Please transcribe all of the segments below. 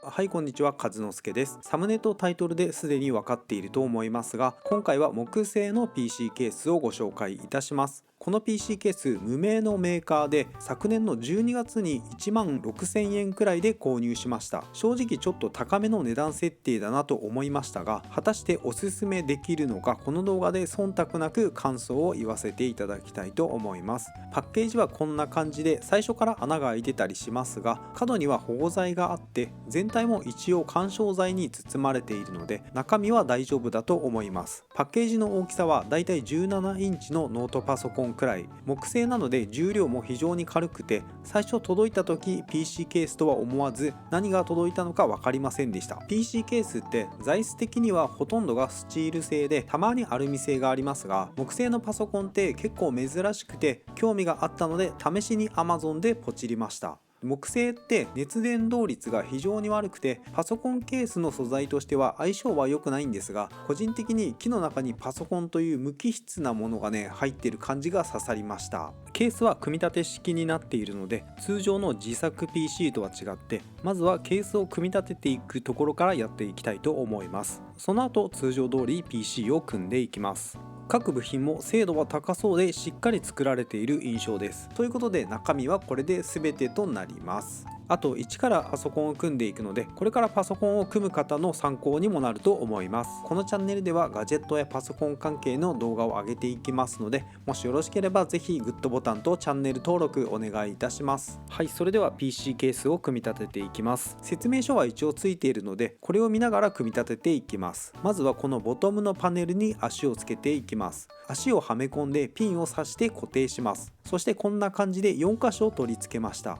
はい、こんにちは、和之助です。サムネとタイトルですでに分かっていると思いますが、今回は木製の PC ケースをご紹介いたします。この PC ケース、無名のメーカーで昨年の12月に1万6000円くらいで購入しました。正直ちょっと高めの値段設定だなと思いましたが、果たしておすすめできるのか、この動画で忖度なく感想を言わせていただきたいと思います。パッケージはこんな感じで、最初から穴が開いてたりしますが、角には保護材があって全体も一応緩衝材に包まれているので、中身は大丈夫だと思います。パッケージの大きさはだいたい17インチのノートパソコンくらい、木製なので重量も非常に軽くて、最初届いた時 PC ケースとは思わず何が届いたのか分かりませんでした。 PC ケースって材質的にはほとんどがスチール製で、たまにアルミ製がありますが、木製のパソコンって結構珍しくて興味があったので、試しに Amazon でポチりました。木製って熱伝導率が非常に悪くて、パソコンケースの素材としては相性は良くないんですが、個人的に木の中にパソコンという無機質なものが入っている感じが刺さりました。ケースは組み立て式になっているので、通常の自作 PC とは違って、まずはケースを組み立てていくところからやっていきたいと思います。その後通常通り PC を組んでいきます。各部品も精度は高そうでしっかり作られている印象です。ということで中身はこれで全てとなります。あと一からパソコンを組んでいくので、これからパソコンを組む方の参考にもなると思います。このチャンネルではガジェットやパソコン関係の動画を上げていきますので、もしよろしければぜひグッドボタンとチャンネル登録お願いいたします。はい、それでは PC ケースを組み立てていきます。説明書は一応ついているので、これを見ながら組み立てていきます。まずはこのボトムのパネルに足をつけていきます。足をはめ込んでピンを刺して固定します。そしてこんな感じで4箇所取り付けました。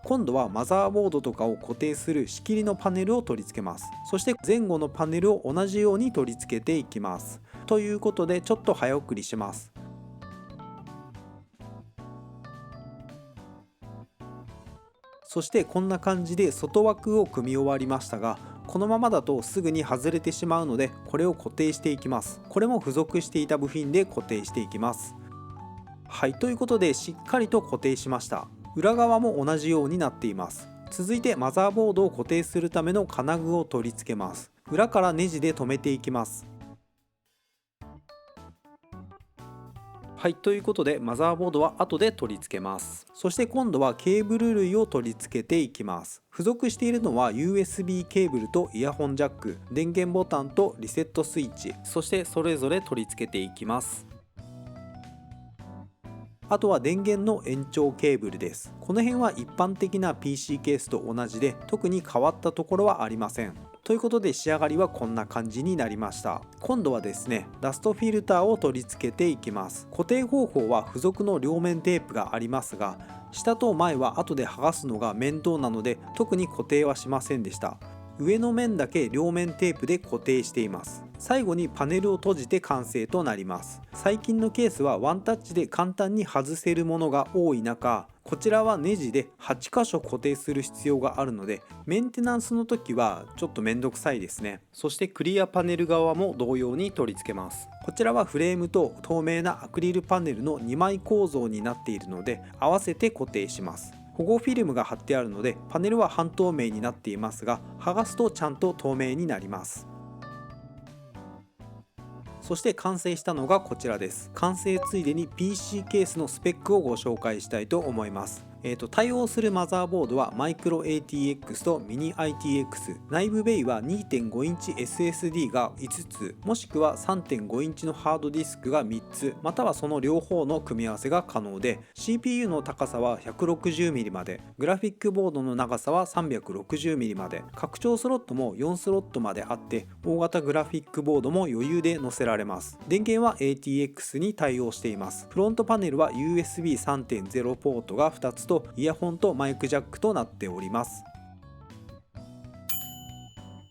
今度はマザーボードとかを固定する仕切りのパネルを取り付けます。そして前後のパネルを同じように取り付けていきます。ということでちょっと早送りします。そしてこんな感じで外枠を組み終わりましたが、このままだとすぐに外れてしまうので、これを固定していきます。これも付属していた部品で固定していきます。はい、ということでしっかりと固定しました。裏側も同じようになっています。続いてマザーボードを固定するための金具を取り付けます。裏からネジで留めていきます。はい、ということでマザーボードは後で取り付けます。そして今度はケーブル類を取り付けていきます。付属しているのは USB ケーブルとイヤホンジャック、電源ボタンとリセットスイッチ、そしてそれぞれ取り付けていきます。あとは電源の延長ケーブルです。この辺は一般的な PC ケースと同じで、特に変わったところはありません。ということで仕上がりはこんな感じになりました。今度はですね、ダストフィルターを取り付けていきます。固定方法は付属の両面テープがありますが、下と前は後で剥がすのが面倒なので特に固定はしませんでした。上の面だけ両面テープで固定しています。最後にパネルを閉じて完成となります。最近のケースはワンタッチで簡単に外せるものが多い中、こちらはネジで8箇所固定する必要があるので、メンテナンスの時はちょっとめんどくさいですね。そしてクリアパネル側も同様に取り付けます。こちらはフレームと透明なアクリルパネルの2枚構造になっているので、合わせて固定します。保護フィルムが貼ってあるのでパネルは半透明になっていますが、剥がすとちゃんと透明になります。そして完成したのがこちらです。完成ついでに PC ケースのスペックをご紹介したいと思います。対応するマザーボードはマイクロ ATX とミニ ITX、 内部ベイは 2.5 インチ SSD が5つ、もしくは 3.5 インチのハードディスクが3つ、またはその両方の組み合わせが可能で、 CPU の高さは 160mm まで、グラフィックボードの長さは 360mm まで、拡張スロットも4スロットまであって、大型グラフィックボードも余裕で載せられます。電源は ATX に対応しています。フロントパネルは USB3.0 ポートが2つとイヤホンとマイクジャックとなっております。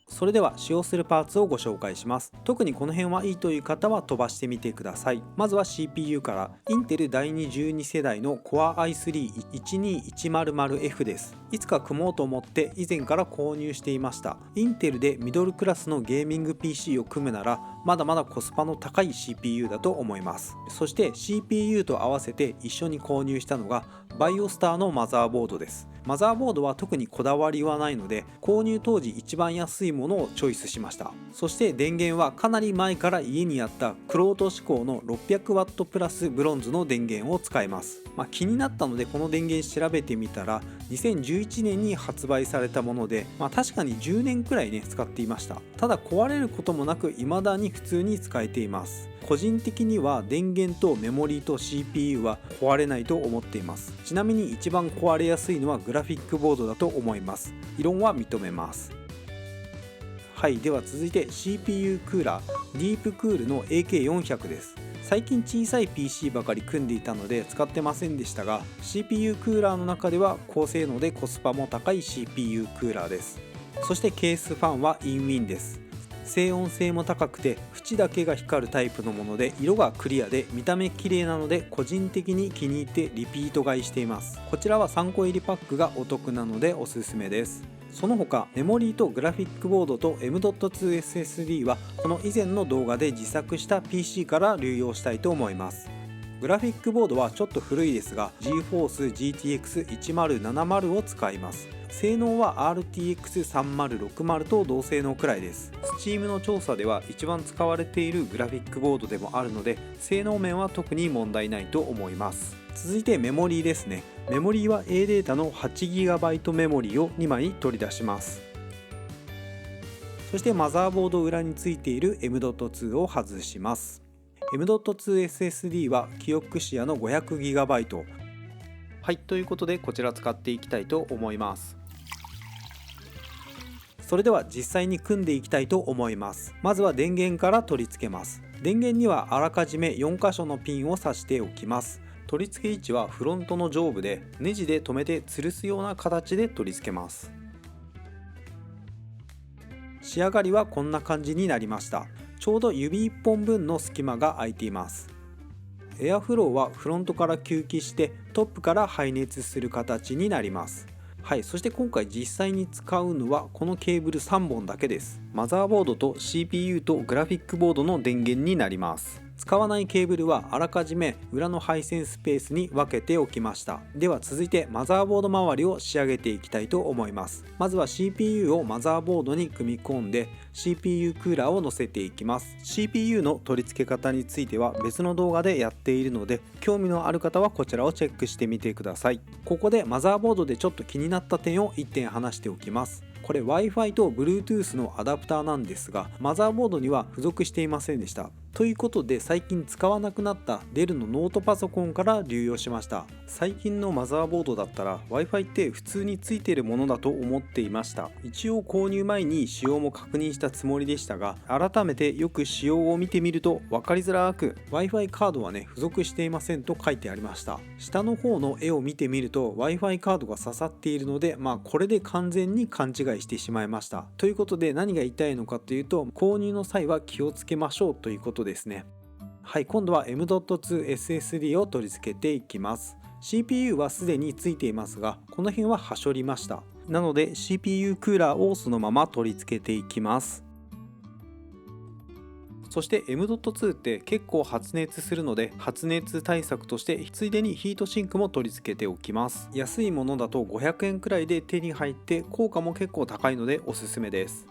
それでは使用するパーツをご紹介します。特にこの辺はいいという方は飛ばしてみてください。まずは CPU から、インテル第2 12世代の Core i3-12100F です。いつか組もうと思って以前から購入していました。インテルでミドルクラスのゲーミング PC を組むならまだまだコスパの高い CPU だと思います。そして CPU と合わせて一緒に購入したのがバイオスターのマザーボードです。マザーボードは特にこだわりはないので、購入当時一番安いものをチョイスしました。そして電源はかなり前から家にあった玄人志向の 600W プラスブロンズの電源を使います。気になったのでこの電源調べてみたら2011年に発売されたもので、確かに10年くらいね使っていました。ただ壊れることもなく未だに普通に使えています。個人的には電源とメモリーと CPU は壊れないと思っています。ちなみに一番壊れやすいのはグラフィックボードだと思います。異論は認めます。はい、では続いて CPU クーラーディープクールの AK400 です。最近小さい PC ばかり組んでいたので使ってませんでしたが、 CPU クーラーの中では高性能でコスパも高い CPU クーラーです。そしてケースファンはインウィンです。静音性も高くて縁だけが光るタイプのもので、色がクリアで見た目綺麗なので個人的に気に入ってリピート買いしています。こちらは3個入りパックがお得なのでおすすめです。その他メモリーとグラフィックボードと M.2 SSD はこの以前の動画で自作した PC から流用したいと思います。グラフィックボードはちょっと古いですが GeForce GTX 1070を使います。性能は RTX 3060と同性能くらいです。 Steam の調査では一番使われているグラフィックボードでもあるので性能面は特に問題ないと思います。続いてメモリーですね。メモリーは A データの 8GB メモリーを2枚取り出します。そしてマザーボード裏についている M.2 を外します。 M.2 SSD は記憶視野の 500GB。 はい、ということでこちら使っていきたいと思います。それでは実際に組んでいきたいと思います。まずは電源から取り付けます。電源にはあらかじめ4箇所のピンを挿しておきます。取り付け位置はフロントの上部でネジで留めて吊るすような形で取り付けます。仕上がりはこんな感じになりました。ちょうど指1本分の隙間が空いています。エアフローはフロントから吸気してトップから排熱する形になります。はい、そして今回実際に使うのはこのケーブル3本だけです。マザーボードと CPU とグラフィックボードの電源になります。使わないケーブルはあらかじめ裏の配線スペースに分けておきました。では続いてマザーボード周りを仕上げていきたいと思います。まずは CPU をマザーボードに組み込んで CPU クーラーを乗せていきます。 CPU の取り付け方については別の動画でやっているので興味のある方はこちらをチェックしてみてください。ここでマザーボードでちょっと気になった点を1点話しておきます。これ Wi-Fi と Bluetooth のアダプターなんですがマザーボードには付属していませんでした。ということで最近使わなくなったデルのノートパソコンから流用しました。最近のマザーボードだったら Wi-Fi って普通についているものだと思っていました。一応購入前に使用も確認したつもりでしたが改めてよく使用を見てみると分かりづらく Wi-Fi カードはね付属していませんと書いてありました。下の方の絵を見てみると Wi-Fi カードが刺さっているのでこれで完全に勘違いしてしまいました。ということで何が言いたいのかというと購入の際は気をつけましょうということですね。はい、今度は M.2 SSD を取り付けていきます。 CPU はすでについていますがこの辺ははしょりました。なので CPU クーラーをそのまま取り付けていきます。そして M.2 って結構発熱するので発熱対策としてついでにヒートシンクも取り付けておきます。安いものだと500円くらいで手に入って効果も結構高いのでおすすめです。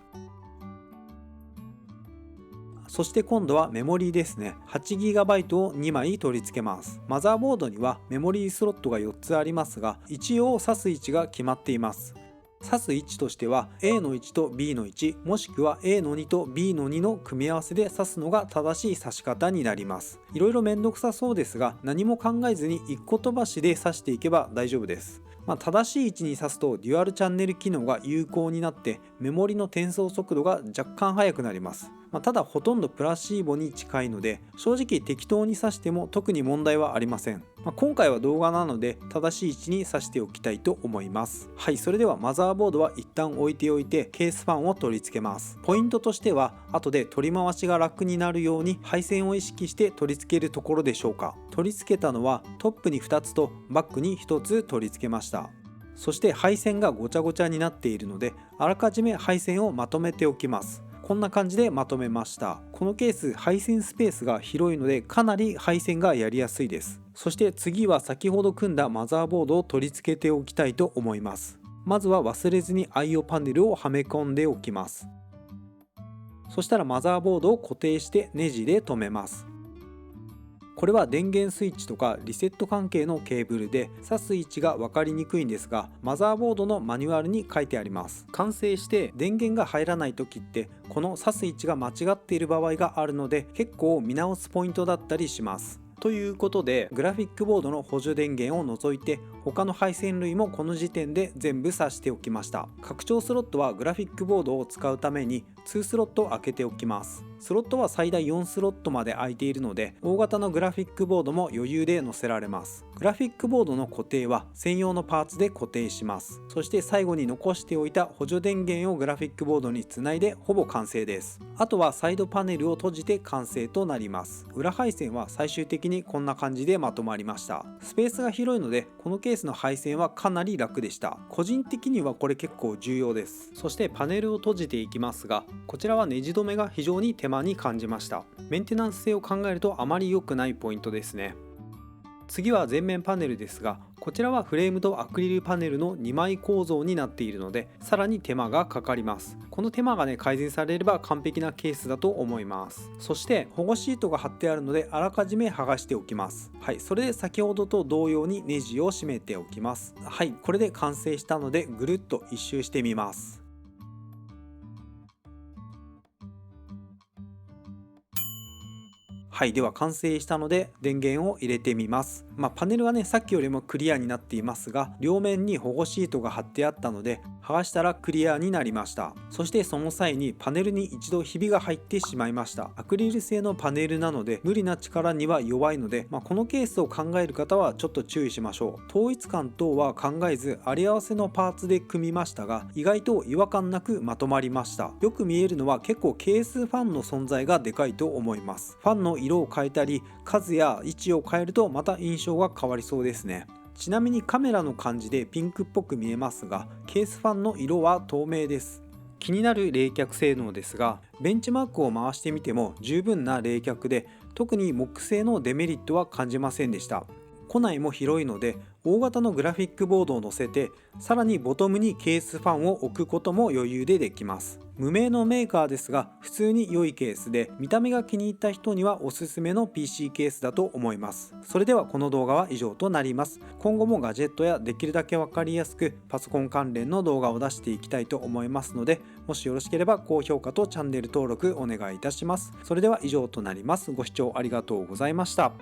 そして今度はメモリーですね。 8GB を2枚取り付けます。マザーボードにはメモリースロットが4つありますが一応挿す位置が決まっています。挿す位置としては A の1と B の1もしくは A の2と B の2の組み合わせで挿すのが正しい挿し方になります。いろいろめんどくさそうですが何も考えずに1個飛ばしで挿していけば大丈夫です。正しい位置に挿すとデュアルチャンネル機能が有効になってメモリの転送速度が若干速くなります。ただほとんどプラシーボに近いので正直適当に挿しても特に問題はありません。今回は動画なので正しい位置に挿しておきたいと思います。はい、それではマザーボードは一旦置いておいてケースファンを取り付けます。ポイントとしては後で取り回しが楽になるように配線を意識して取り付けるところでしょうか。取り付けたのはトップに2つとバックに1つ取り付けました。そして配線がごちゃごちゃになっているのであらかじめ配線をまとめておきます。こんな感じでまとめました。このケース配線スペースが広いのでかなり配線がやりやすいです。そして次は先ほど組んだマザーボードを取り付けておきたいと思います。まずは忘れずに IO パネルをはめ込んでおきます。そしたらマザーボードを固定してネジで留めます。これは電源スイッチとかリセット関係のケーブルで挿す位置が分かりにくいんですが、マザーボードのマニュアルに書いてあります。完成して電源が入らない時ってこの挿す位置が間違っている場合があるので、結構見直すポイントだったりします。ということでグラフィックボードの補助電源を除いて他の配線類もこの時点で全部挿しておきました。拡張スロットはグラフィックボードを使うために2スロットを開けておきます。スロットは最大4スロットまで空いているので大型のグラフィックボードも余裕で載せられます。グラフィックボードの固定は専用のパーツで固定します。そして最後に残しておいた補助電源をグラフィックボードにつないでほぼ完成です。あとはサイドパネルを閉じて完成となります。裏配線は最終的にこんな感じでまとまりました。スペースが広いのでこのケースの配線はかなり楽でした。個人的にはこれ結構重要です。そしてパネルを閉じていきますが、こちらはネジ止めが非常に手間に感じました。メンテナンス性を考えるとあまり良くないポイントですね。次は前面パネルですが、こちらはフレームとアクリルパネルの2枚構造になっているのでさらに手間がかかります。この手間が改善されれば完璧なケースだと思います。そして保護シートが貼ってあるのであらかじめ剥がしておきます。はい、それで先ほどと同様にネジを締めておきます。はい、これで完成したのでぐるっと一周してみます。はい、では完成したので電源を入れてみます。パネルはさっきよりもクリアになっていますが、両面に保護シートが貼ってあったので剥がしたらクリアになりました。そしてその際にパネルに一度ひびが入ってしまいました。アクリル製のパネルなので無理な力には弱いので、このケースを考える方はちょっと注意しましょう。統一感等は考えずあり合わせのパーツで組みましたが、意外と違和感なくまとまりました。よく見えるのは結構ケースファンの存在がでかいと思います。ファンの色を変えたり数や位置を変えるとまた印象が変わりそうですね。ちなみにカメラの感じでピンクっぽく見えますが、ケースファンの色は透明です。気になる冷却性能ですが、ベンチマークを回してみても十分な冷却で、特に木製のデメリットは感じませんでした。庫内も広いので大型のグラフィックボードを載せて、さらにボトムにケースファンを置くことも余裕でできます。無名のメーカーですが普通に良いケースで、見た目が気に入った人にはおすすめの PC ケースだと思います。それではこの動画は以上となります。今後もガジェットやできるだけ分かりやすくパソコン関連の動画を出していきたいと思いますので、もしよろしければ高評価とチャンネル登録お願いいたします。それでは以上となります。ご視聴ありがとうございました。